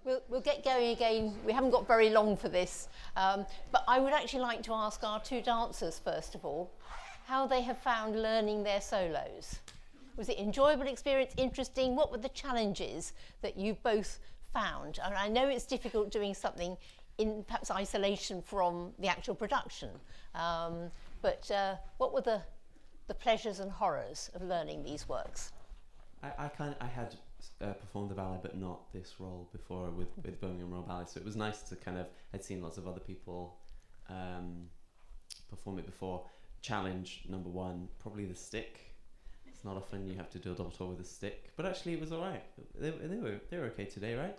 We'll get going again. We haven't got very long for this, but I would actually like to ask our two dancers, first of all, how they have found learning their solos. Was it enjoyable experience, interesting? What were the challenges that you both found? And I know it's difficult doing something in perhaps isolation from the actual production, but what were the pleasures and horrors of learning these works? I had performed the ballet, but not this role before with Birmingham Royal Ballet. So it was nice to I'd seen lots of other people perform it before. Challenge number one, probably the stick. It's not often you have to do a double tour with a stick, but actually it was all right. They were okay today, right?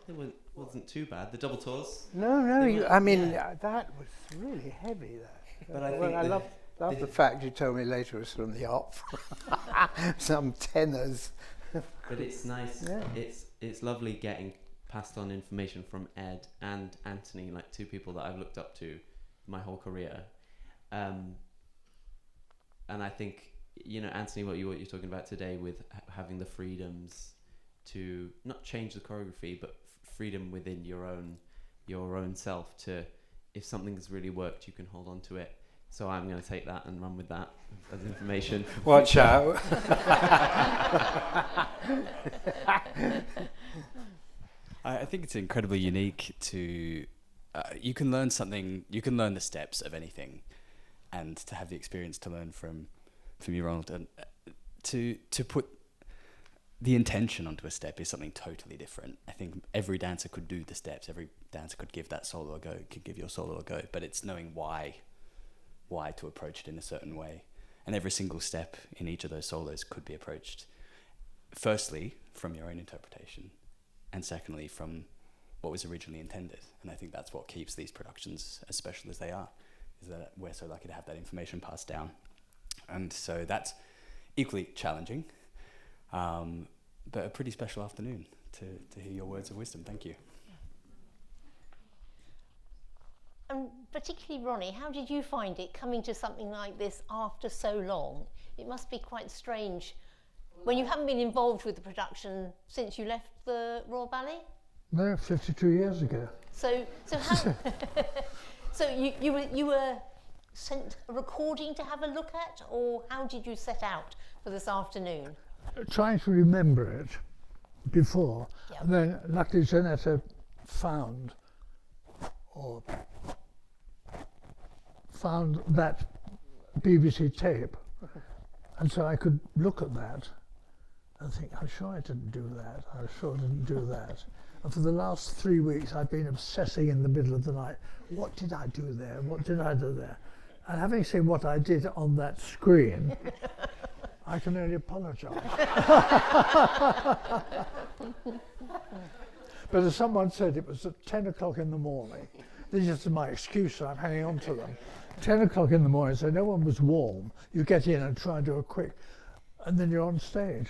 Wasn't too bad. The double tours. No, that was really heavy. But I love the fact you told me later it was from the opera. Some tenors. But it's nice. Yeah. It's lovely getting passed on information from Ed and Anthony, like two people that I've looked up to my whole career. And I think, Anthony, what you're talking about today with having the freedoms to not change the choreography, but freedom within your own self to, if something's really worked, you can hold on to it. So I'm going to take that and run with that as information. Watch out. I think it's incredibly unique to, you can learn the steps of anything, and to have the experience to learn from you, Ronald, and to put the intention onto a step is something totally different. I think every dancer could do the steps, every dancer could give that solo a go, could give your solo a go, but it's knowing why to approach it in a certain way. And every single step in each of those solos could be approached, firstly, from your own interpretation, and secondly, from what was originally intended. And I think that's what keeps these productions as special as they are, is that we're so lucky to have that information passed down. And so that's equally challenging, but a pretty special afternoon to hear your words of wisdom. Thank you. And particularly Ronnie, how did you find it coming to something like this after so long? It must be quite strange when you haven't been involved with the production since you left the Royal Ballet? No, 52 years ago. So how, so you were sent a recording to have a look at, or how did you set out for this afternoon? Trying to remember it before, Yep. And then luckily Janetta found that BBC tape, and so I could look at that and think, I'm sure I didn't do that, I'm sure I didn't do that. And for the last 3 weeks I've been obsessing in the middle of the night, what did I do there, what did I do there? And having seen what I did on that screen, I can only apologise. But as someone said, it was at 10 o'clock in the morning. This is my excuse, so I'm hanging on to them. 10 o'clock in the morning, so no one was warm. You get in and try and do a quick, and then you're on stage.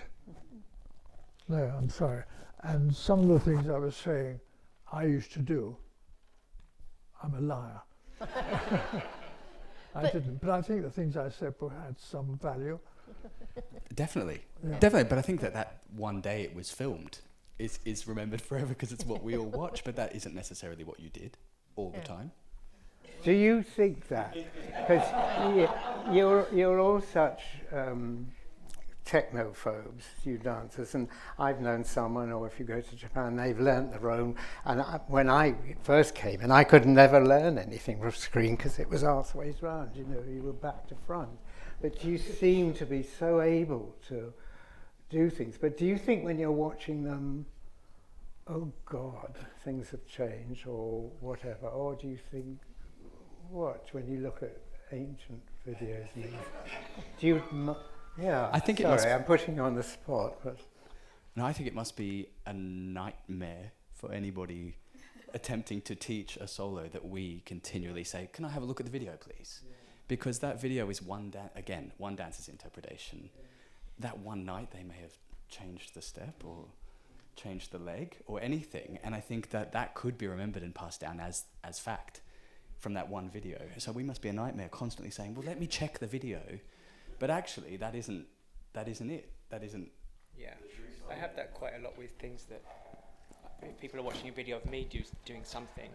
No, I'm sorry. And some of the things I was saying, I used to do. I'm a liar. I didn't, but I think the things I said had some value. Definitely, Yeah. definitely. But I think that one day it was filmed is remembered forever because it's what we all watch. But that isn't necessarily what you did all the time. Do you think that? Because you're all such technophobes, you dancers, and I've known someone, or if you go to Japan, they've learnt their own. And when I first came in, I could never learn anything from screen because it was arseways round, you were back to front. But you seem to be so able to do things. But do you think when you're watching them, oh God, things have changed or whatever, or do you think, what, when you look at ancient videos, do you... Yeah, I think I'm putting you on the spot, but... No, I think it must be a nightmare for anybody attempting to teach a solo that we continually say, can I have a look at the video, please? Yeah. Because that video is one dancer's interpretation. Yeah. That one night they may have changed the step or changed the leg or anything, and I think that could be remembered and passed down as fact from that one video. So we must be a nightmare constantly saying, well, let me check the video. But actually, that isn't it. That isn't... Yeah, I have that quite a lot with things that if people are watching a video of me doing something,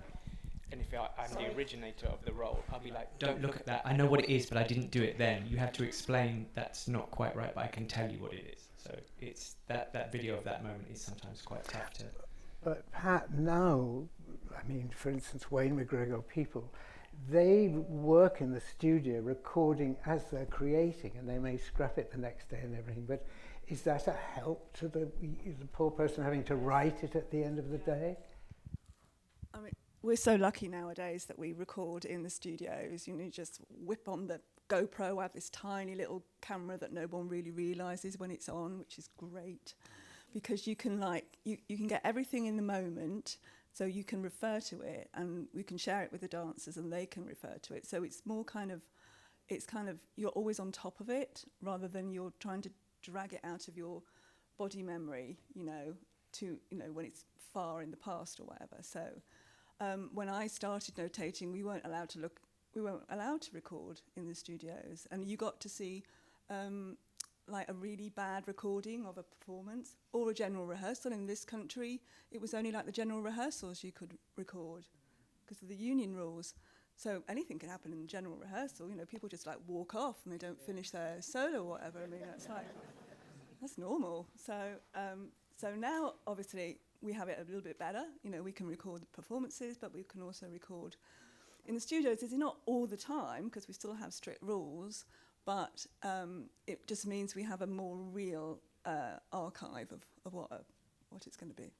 and if I'm the originator of the role, I'll be like, don't look at that. I know what it is, but I didn't do it then. You have to explain that's not quite right, but I can tell you what it is. So it's that video of that moment is sometimes quite tough to... But Pat, now, I mean, for instance, Wayne McGregor people, they work in the studio recording as they're creating, and they may scrap it the next day and everything, but is that a help to the poor person having to write it at the end of the day? I mean, we're so lucky nowadays that we record in the studios. You just whip on the GoPro. I have this tiny little camera that no one really realises when it's on, which is great, because you can you can get everything in the moment, so you can refer to it, and we can share it with the dancers, and they can refer to it. So it's more kind of you're always on top of it, rather than you're trying to drag it out of your body memory, to when it's far in the past or whatever. So. When I started notating, we weren't allowed to record in the studios, and you got to see like a really bad recording of a performance or a general rehearsal. In this country, it was only like the general rehearsals you could record because of the union rules. So anything can happen in the general rehearsal. People just like walk off and they don't finish their solo or whatever. I mean, that's normal. So now, obviously, we have it a little bit better. We can record the performances, but we can also record in the studios. It's not all the time because we still have strict rules, but it just means we have a more real archive of what it's going to be.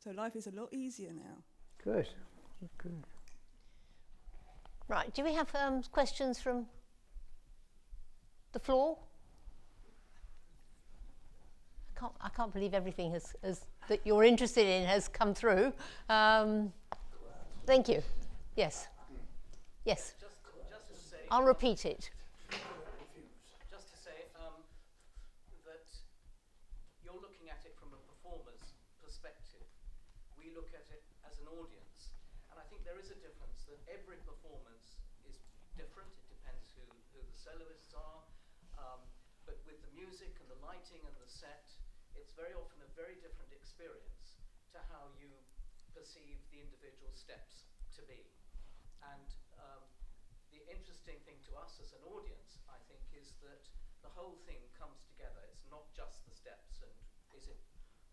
So life is a lot easier now. Good. Good. Right, do we have questions from the floor? I can't believe everything has that you're interested in has come through. Thank you. Yes. Yes. Just to say, I'll repeat it. Just to say that you're looking at it from a performer's perspective. We look at it as an audience. And I think there is a difference that every performance is different. It depends who the soloists are. But with the music and the lighting and the set, it's very often a very different experience to how you perceive the individual steps to be. And the interesting thing to us as an audience, I think, is that the whole thing comes together. It's not just the steps and is it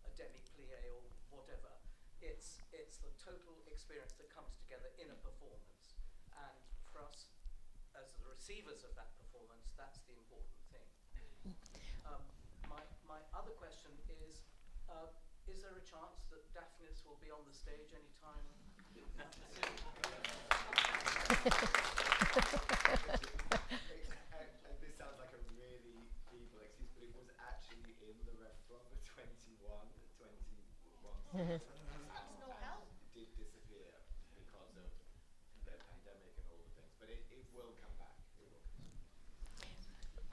a demi-plie or whatever. It's the total experience that comes together in a performance. And for us, as the receivers of that performance, that's the important thing. My other question is there a chance that Daphnis will be on the stage anytime soon? This sounds like a really feeble excuse, but it was actually in the repertoire for 21. It did disappear because of the pandemic and all the things, but it will come back. It will come back.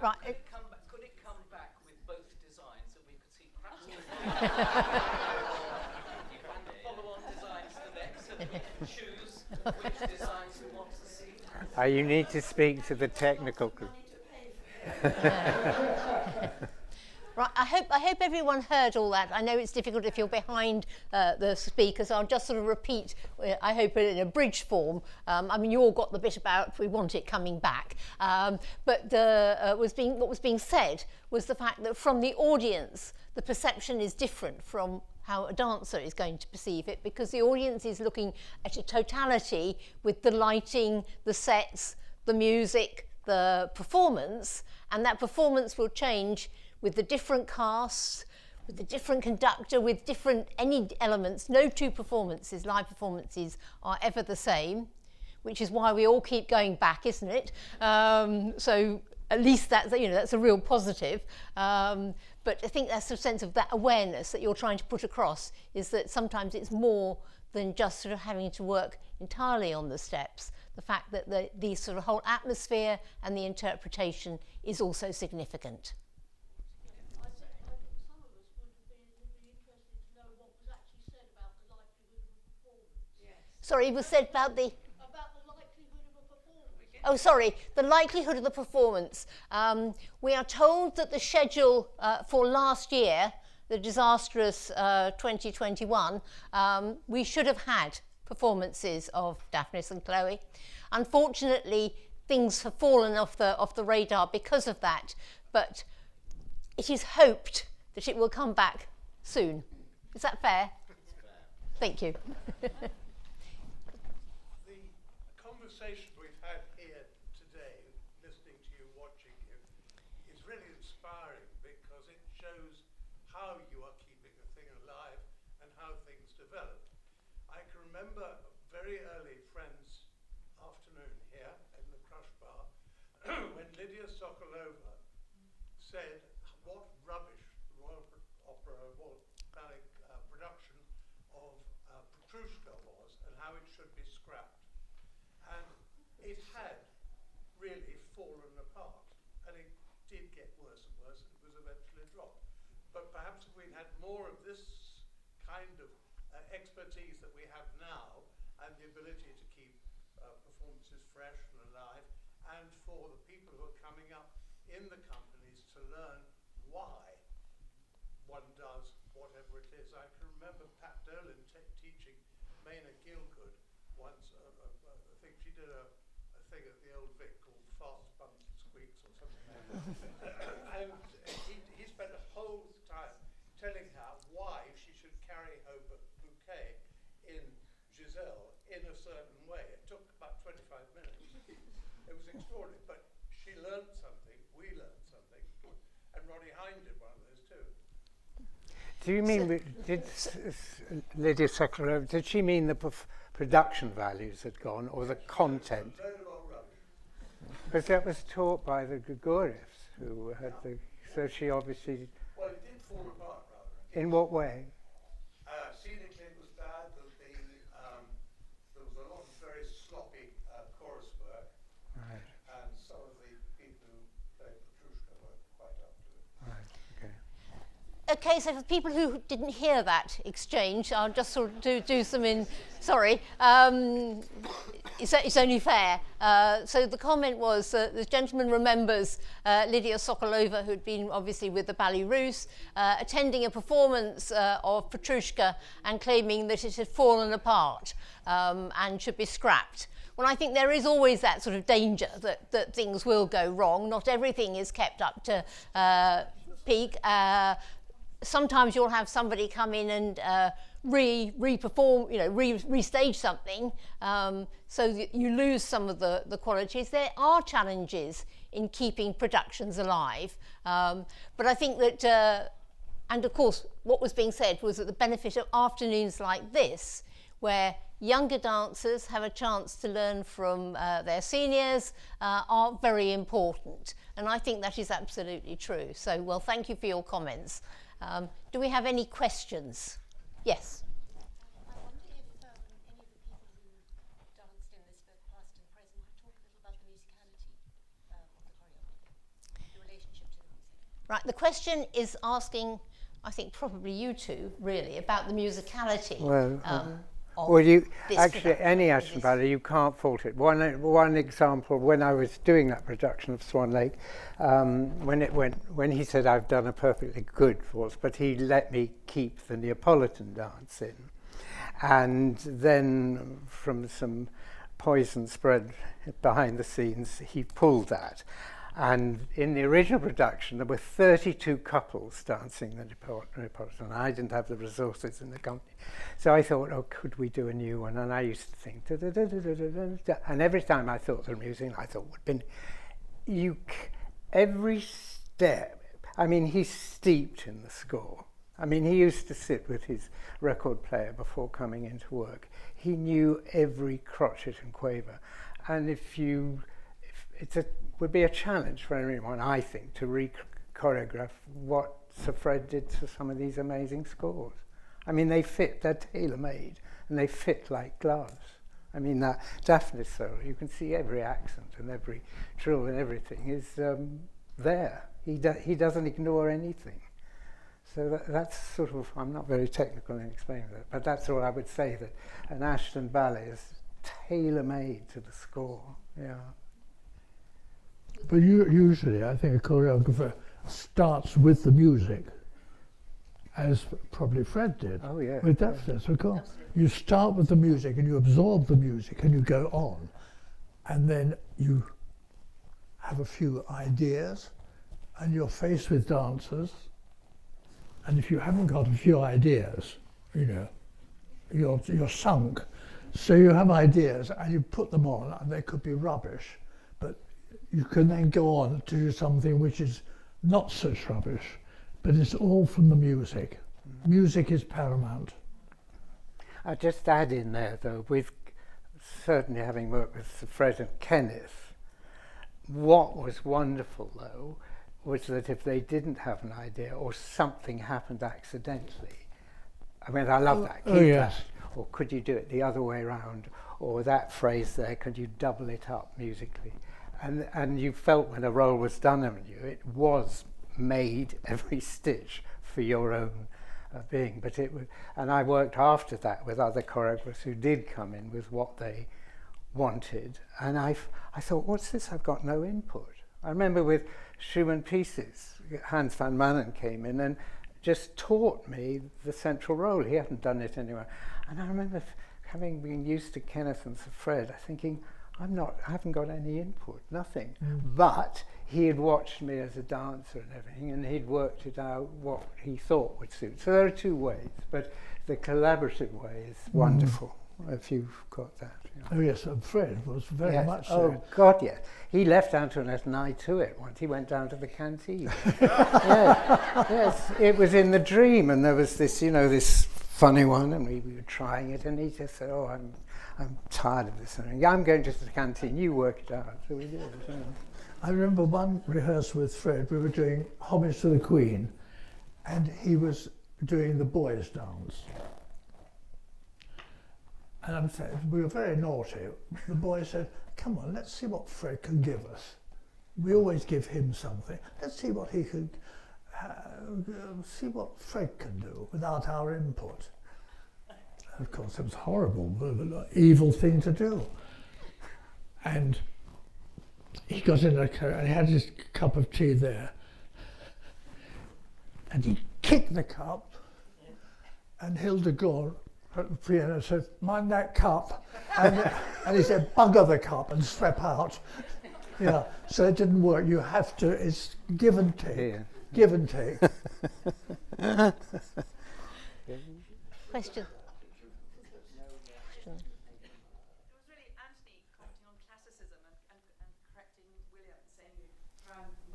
Right. Could it come back with both designs that we could see cracks? Follow-on designs to next, and we can choose which designs we want to see. You need to speak to the technical group. Right, I hope everyone heard all that. I know it's difficult if you're behind the speakers. I'll just sort of repeat, I hope in a bridge form. I mean, you all got the bit about we want it coming back. But what was being said was the fact that from the audience, the perception is different from how a dancer is going to perceive it, because the audience is looking at a totality with the lighting, the sets, the music, the performance, and that performance will change with the different casts, with the different conductor, with different any elements. No two performances, live performances, are ever the same, which is why we all keep going back, isn't it? So at least that's a real positive. But I think that's a sense of that awareness that you're trying to put across, is that sometimes it's more than just sort of having to work entirely on the steps. The fact that the sort of whole atmosphere and the interpretation is also significant. Sorry, it was said about the likelihood of a performance. Oh, sorry, the likelihood of the performance. We are told that the schedule for last year, the disastrous 2021, we should have had performances of Daphnis and Chloe. Unfortunately, things have fallen off the radar because of that, but it is hoped that it will come back soon. Is that fair? Thank you. The conversation we've had here today, listening to you, watching you, is really inspiring because it shows how you are keeping the thing alive and how things develop. I can remember a very early Friends afternoon here in the Crush Bar when Lydia Sokolova said what rubbish the Royal Opera Royal Ballet production of Petrushka was and how it should be scrapped. And it had really fallen apart, and it did get worse and worse, and it was eventually dropped. But perhaps if we'd had more of this kind of expertise that we have now, and the ability to keep performances fresh and alive, and for the people who are coming up in the companies to learn why one does whatever it is. I can remember Pat Dolan teaching Maynard Gielgud once. I think she did a thing at the Old Vic called Fast Bumps and Squeaks or something like that. And he spent a whole time telling her why she should carry home a bouquet in Giselle in a certain way. It took about 25 minutes. It was extraordinary, but she learned something, we learned something, and Ronald Hynd did one of those too. Do you mean, did Lydia Sokolova, did she mean the production values had gone, or the content? Because that was taught by the Grigorievs, who had the, so she obviously... Well, it did fall apart rather. In what way? Scenically it was bad, there was a lot of very sloppy chorus work, Right, and some of the people who played Petrushka weren't quite up to it. right, okay. Okay, so for people who didn't hear that exchange, I'll just sort of do some in, sorry, it's only fair. So the comment was the gentleman remembers Lydia Sokolova, who'd been obviously with the Ballet Russe, attending a performance of Petrushka and claiming that it had fallen apart and should be scrapped. Well, I think there is always that sort of danger that things will go wrong. Not everything is kept up to peak. Sometimes you'll have somebody come in and re-perform, restage something, so that you lose some of the qualities. There are challenges in keeping productions alive, but I think that, and of course, what was being said was that the benefit of afternoons like this, where younger dancers have a chance to learn from their seniors, are very important. And I think that is absolutely true. So, well, thank you for your comments. Do we have any questions? Yes. I wonder if any of the people who danced in this, both past and present, might talk a little about the musicality of the choreography, the relationship to the music. Right, the question is asking, I think probably you two, really, about the musicality. Well, you actually any Ashton ballet, you can't fault it. One example, when I was doing that production of Swan Lake, when he said I've done a perfectly good waltz, but he let me keep the Neapolitan dance in, and then from some poison spread behind the scenes, he pulled that. And in the original production, there were 32 couples dancing the Neapolitan. I didn't have the resources in the company. So I thought, oh, could we do a new one? And I used to think, da, da, da, da, da, da, da. And every time I thought of the music, I thought, every step, I mean, he's steeped in the score. I mean, he used to sit with his record player before coming into work. He knew every crotchet and quaver. And would be a challenge for anyone, I think, to re-choreograph what Sir Fred did to some of these amazing scores. I mean, they're tailor-made, and they fit like gloves. I mean, that Daphnis solo, you can see every accent and every trill and everything is there. He doesn't ignore anything. So that's sort of, I'm not very technical in explaining that, but that's all I would say, that an Ashton ballet is tailor-made to the score, yeah. But usually, I think a choreographer starts with the music. as probably Fred did Oh, yeah. with Daphnis. Because you start with the music and you absorb the music and you go on, and then you have a few ideas and you're faced with dancers, and if you haven't got a few ideas, you know, you're sunk. So you have ideas and you put them on, and they could be rubbish, but you can then go on to do something which is not such rubbish, but it's all from the music. Music is paramount. I'll just add in there, though, with certainly having worked with Fred and Kenneth, what was wonderful, though, was that if they didn't have an idea or something happened accidentally, I mean, I love that. Keep yes. that. Or could you do it the other way around? Or that phrase there, could you double it up musically? And you felt when a role was done on you, it was made every stitch for your own being. But it was, and I worked after that with other choreographers who did come in with what they wanted. And I thought, what's this? I've got no input. I remember with Schumann pieces, Hans van Manen came in and just taught me the central role. He hadn't done it anywhere. And I remember having been used to Kenneth and Sir Fred, thinking, I haven't got any input, nothing. But he had watched me as a dancer and everything, and he'd worked it out what he thought would suit. So there are two ways, but the collaborative way is wonderful, if you've got that. You know. Oh yes, and Fred was very much so. Oh God, yes. He left Antoinette and I to it once. He went down to the canteen. Yes, it was in the dream, and there was this, you know, this funny one, and we were trying it, and he just said, "Oh, I'm tired of this." And I'm going to the canteen. You work it out. So we did. You know. I remember one rehearsal with Fred. We were doing Homage to the Queen, and he was doing the boys' dance. And I'm saying, we were very naughty. The boys said, "Come on, let's see what Fred can give us. We always give him something. Let's see what he could, see what Fred can do without our input." And of course, it was horrible, evil thing to do. And he got in and he had his cup of tea there, and he kicked the cup, and Hilda Gore at the piano said, "Mind that cup," and he said, "Bugger the cup," and step out. Yeah, so it didn't work. You have to, it's give and take. Yeah. Give and take. Question. It was really Anthony commenting on classicism and correcting Willam, saying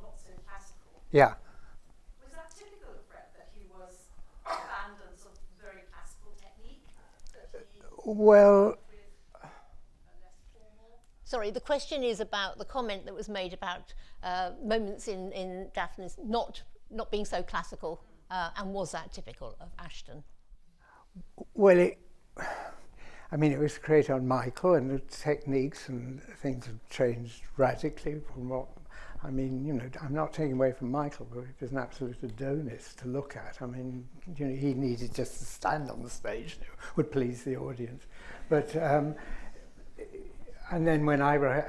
not so classical. Yeah. Was that typical of Fred, that he was abandoned sort of very classical technique? Well, Sorry, the question is about the comment that was made about moments in Daphnis not being so classical, and was that typical of Ashton? well, it was created on Michael, and the techniques and things have changed radically from what. I mean, you know, I'm not taking away from Michael, but it was an absolute Adonis to look at. I mean, you know, he needed just to stand on the stage, would please the audience. But, and then when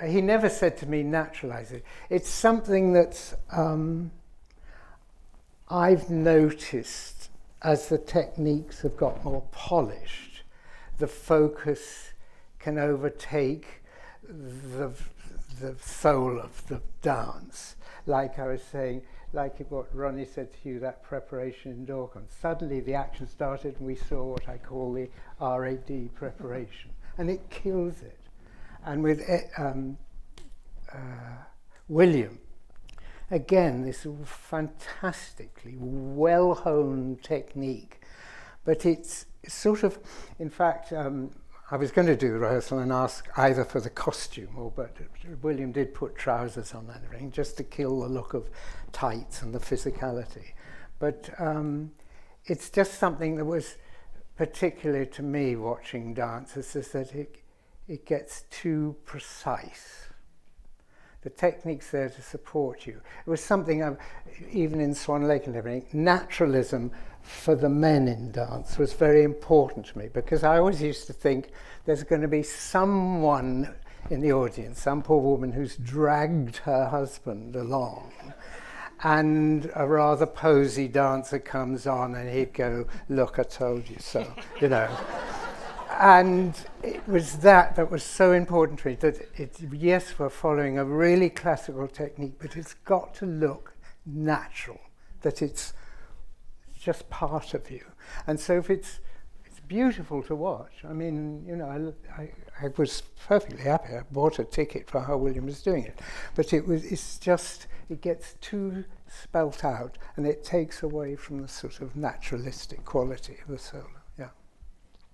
he never said to me, naturalize it. It's something that I've noticed as the techniques have got more polished, the focus can overtake the soul of the dance. Like I was saying, like what Ronnie said to you, that preparation in Dorkon. Suddenly the action started and we saw what I call the RAD preparation, and it kills it. And with Willam, again, this fantastically well-honed technique, but it's sort of, in fact, I was going to do the rehearsal and ask either for the costume but Willam did put trousers on that ring just to kill the look of tights and the physicality. But it's just something that was particular to me watching dances, is that it gets too precise. The technique's there to support you. It was something, even in Swan Lake and everything, naturalism for the men in dance was very important to me, because I always used to think there's going to be someone in the audience, some poor woman who's dragged her husband along, and a rather posy dancer comes on and he'd go, "Look, I told you so," you know. And it was that was so important to me, that yes, we're following a really classical technique, but it's got to look natural, that it's just part of you. And so if it's beautiful to watch. I mean, you know, I was perfectly happy. I bought a ticket for how Willam was doing it. But it's just, it gets too spelt out, and it takes away from the sort of naturalistic quality of the solo. Yeah.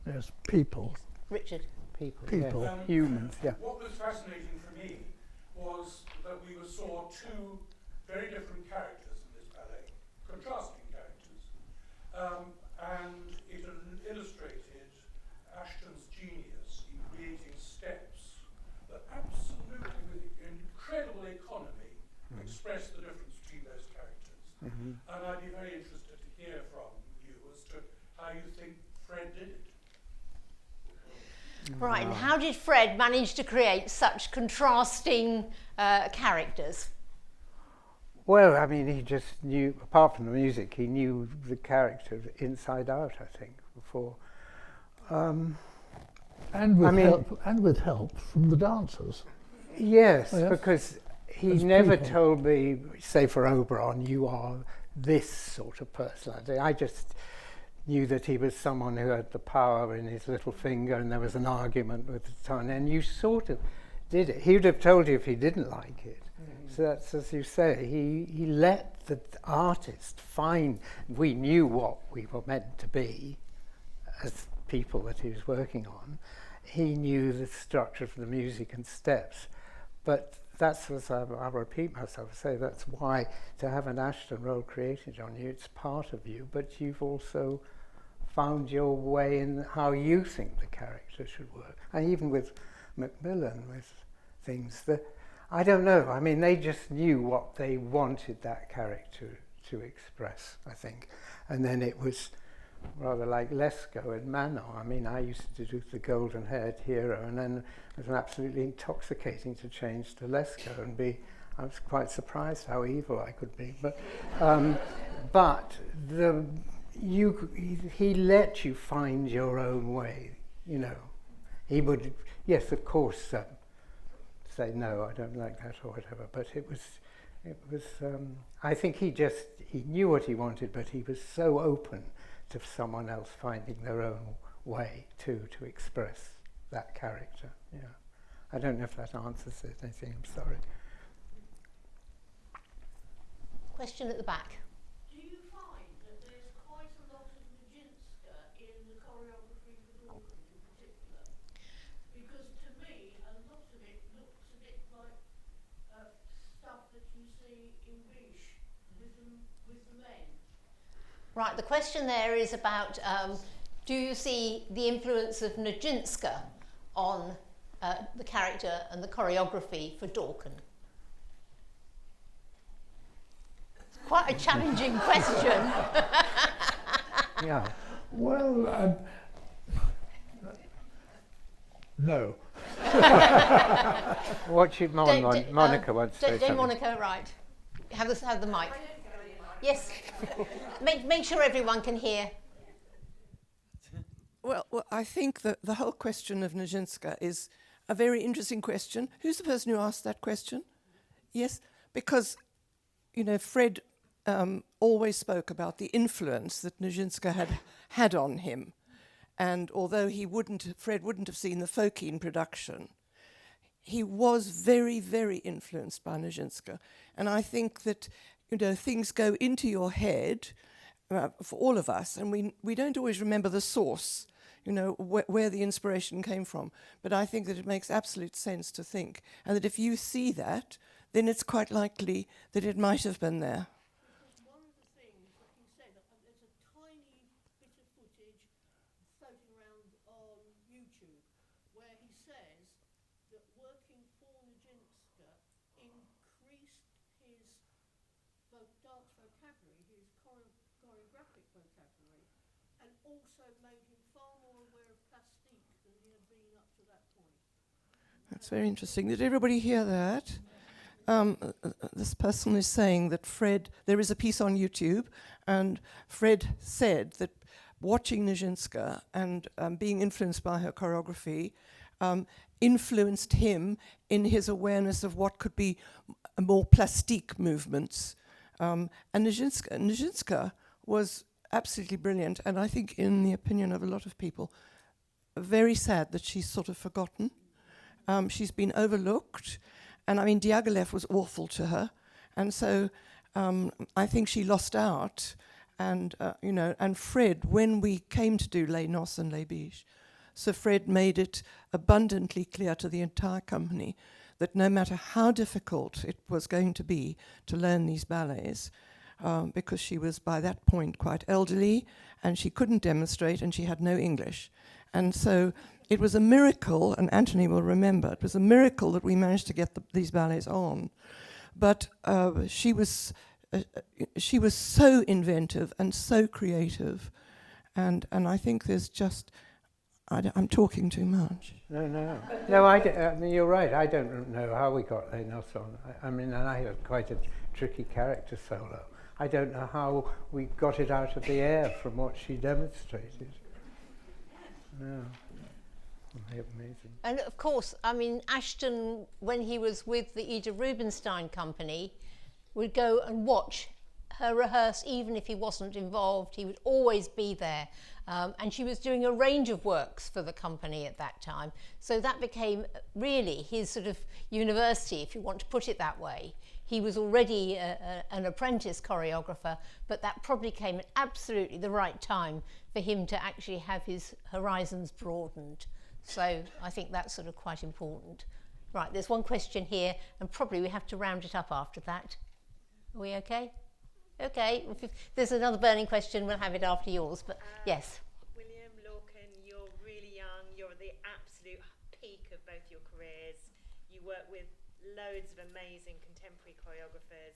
Yes, people. Richard. People. Yeah. Humans, yeah. What was fascinating for me was that we saw two very different characters in this ballet, contrasting characters. And it illustrated Ashton's genius in creating steps that absolutely, with incredible economy, express the difference between those characters. And I'd be very interested to hear from you as to how you think Fred did it. Right, and how did Fred manage to create such contrasting characters? Well, I mean, he just knew, apart from the music, he knew the character inside out, I think, before. And with help from the dancers. Yes, Oh, yes. because he As never people. told me, say for Oberon, you are this sort of personality. I just knew that he was someone who had the power in his little finger, and there was an argument with the tongue, and you sort of did it. He would have told you if he didn't like it. So that's, as you say, he let the artist find. We knew what we were meant to be as people that he was working on. He knew the structure of the music and steps. But that's what I'll repeat myself, say that's why to have an Ashton role created on you, it's part of you, but you've also found your way in how you think the character should work. And even with Macmillan, with things that, I don't know, I mean, they just knew what they wanted that character to express, I think. And then it was rather like Lesko in Manon. I mean, I used to do the golden-haired hero, and then it was absolutely intoxicating to change to Lesko and be, I was quite surprised how evil I could be. But he let you find your own way, you know. He would, yes, of course, say, no, I don't like that or whatever, but it was I think he knew what he wanted, but he was so open to someone else finding their own way to express that character. Yeah, I don't know if that answers it. I think, I'm sorry. Question at the back. Do you find that there's quite a lot of Nijinsky in the choreography for Dorkon in particular? Because to me, a lot of it looks a bit like stuff that you see in Biche with the men. Right, the question there is about, do you see the influence of Nijinsky on the character and the choreography for Dorkon? Quite a challenging question. Yeah. Well, no. What should Monica want to say? Don't Monica, right. Have the mic. Yes. Make sure everyone can hear. Well, I think that the whole question of Nijinsky is a very interesting question. Who's the person who asked that question? Yes, because, you know, Fred always spoke about the influence that Nijinsky had on him. And although Fred wouldn't have seen the Fokine production, he was very, very influenced by Nijinsky. And I think that, you know, things go into your head for all of us, and we don't always remember the source, you know, where the inspiration came from. But I think that it makes absolute sense to think, and that if you see that, then it's quite likely that it might have been there. One of the things that he said, there's a tiny bit of footage floating around on YouTube where he says that working for Nijinsky increased his dance vocabulary, his choreographic vocabulary, and also made him far more aware of plastique than he had been up to that point. That's very interesting. Did everybody hear that? this person is saying that Fred, there is a piece on YouTube, and Fred said that watching Nijinsky and being influenced by her choreography influenced him in his awareness of what could be more plastique movements. And Nijinsky was absolutely brilliant, and I think, in the opinion of a lot of people, very sad that she's sort of forgotten. She's been overlooked, and I mean, Diaghilev was awful to her, and so I think she lost out. And and Fred, when we came to do Les Noces and Les Biches, Sir Fred made it abundantly clear to the entire company that no matter how difficult it was going to be to learn these ballets, because she was by that point quite elderly and she couldn't demonstrate and she had no English. And so it was a miracle, and Anthony will remember, it was a miracle that we managed to get these ballets on. But she was so inventive and so creative, and I think there's just, I'm talking too much. No, I mean, you're right. I don't know how we got Les Noces on. I mean, and I have quite a tricky character solo. I don't know how we got it out of the air from what she demonstrated. No. Amazing. And of course, I mean, Ashton, when he was with the Ida Rubinstein Company, would go and watch her rehearse, even if he wasn't involved. He would always be there. And she was doing a range of works for the company at that time. So that became really his sort of university, if you want to put it that way. He was already an apprentice choreographer, but that probably came at absolutely the right time for him to actually have his horizons broadened. So I think that's sort of quite important. Right, there's one question here, and probably we have to round it up after that. Are we okay? Okay, if there's another burning question, we'll have it after yours, but yes. Willam, Lachlan, you're really young, you're at the absolute peak of both your careers. You work with loads of amazing contemporary choreographers.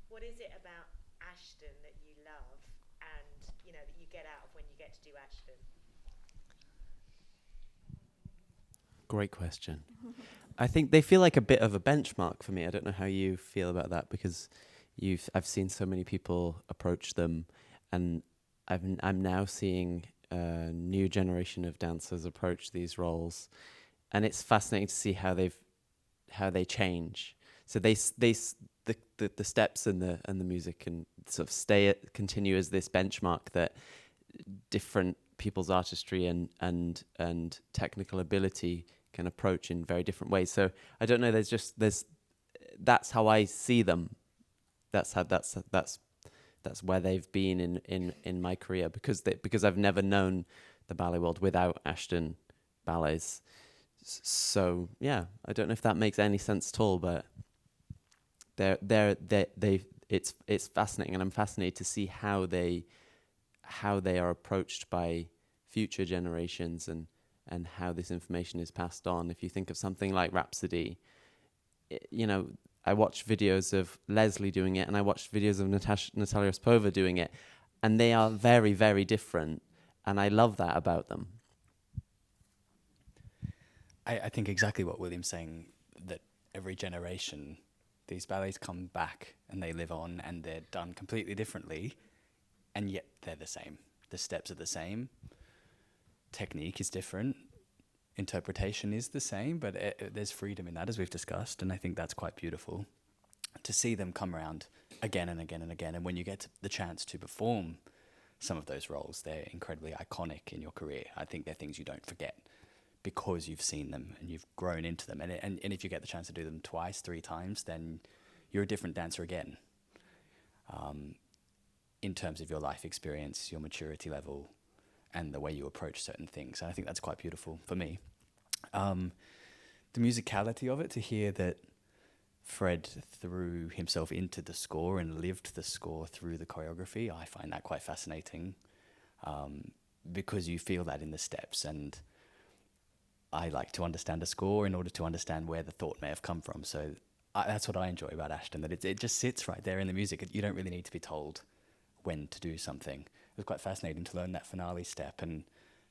What is it about Ashton that you love and, that you get out of when you get to do Ashton? Great question. I think they feel like a bit of a benchmark for me. I don't know how you feel about that, because I've seen so many people approach them, and I'm now seeing a new generation of dancers approach these roles, and it's fascinating to see how they change. So the steps and the music can sort of continue as this benchmark that different people's artistry and technical ability can approach in very different ways. So I don't know. That's how I see them. That's where they've been in my career, because I've never known the ballet world without Ashton ballets. So yeah, I don't know if that makes any sense at all, but it's fascinating, and I'm fascinated to see how they are approached by future generations and how this information is passed on. If you think of something like Rhapsody, I watched videos of Leslie doing it, and I watched videos of Natalia Ospova doing it, and they are very, very different, and I love that about them. I think exactly what William's saying, that every generation, these ballets come back and they live on, and they're done completely differently, and yet they're the same. The steps are the same. Technique is different. Interpretation is the same, but there's freedom in that, as we've discussed, and I think that's quite beautiful to see them come around again and again and again. And when you get the chance to perform some of those roles, they're incredibly iconic in your career. I think they're things you don't forget because you've seen them and you've grown into them. And if you get the chance to do them twice, 3 times, then you're a different dancer again. In terms of your life experience, your maturity level, and the way you approach certain things. And I think that's quite beautiful for me. The musicality of it, to hear that Fred threw himself into the score and lived the score through the choreography, I find that quite fascinating, because you feel that in the steps. And I like to understand a score in order to understand where the thought may have come from. So that's what I enjoy about Ashton, that it just sits right there in the music. You don't really need to be told when to do something. It was quite fascinating to learn that finale step, and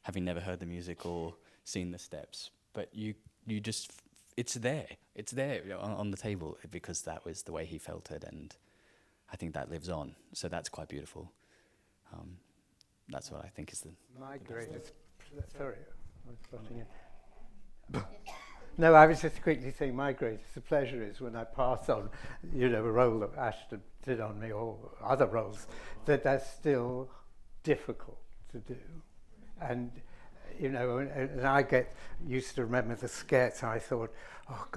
having never heard the music or seen the steps, but you just it's there. It's there on the table because that was the way he felt it, and I think that lives on. So that's quite beautiful. That's what I think is my greatest. Sorry, I was butting in. No, I was just quickly saying my greatest pleasure is when I pass on, a role that Ashton did on me or other roles, that's still difficult to do. And, and I get used to remember the sketch. I thought,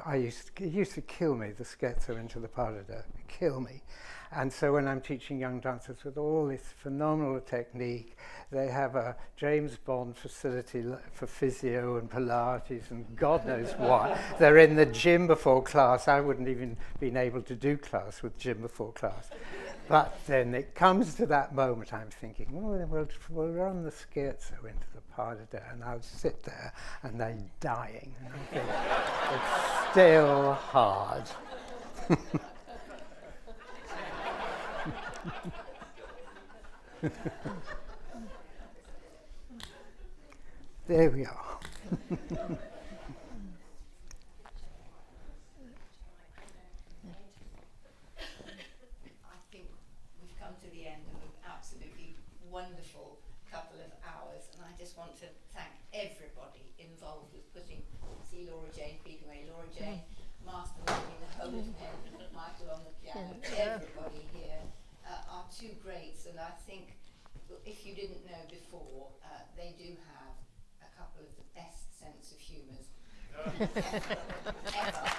it used to kill me, the scherzo into the pas de deux, kill me. And so when I'm teaching young dancers with all this phenomenal technique, they have a James Bond facility for physio and Pilates and God knows what. They're in the gym before class. I wouldn't even been able to do class with gym before class. But then it comes to that moment, I'm thinking, we'll run the scherzo into the pas de deux, and I'll sit there and they're dying. And I think, it's still hard. There we are. I think we've come to the end of an absolutely wonderful couple of hours, and I just want to thank everybody involved with see Laura Jane feeding away, Laura Jane, masterminding the whole event, Michael on the piano, everybody here are two greats, and I think if you didn't know before, they do have a couple of the best sense of humours ever.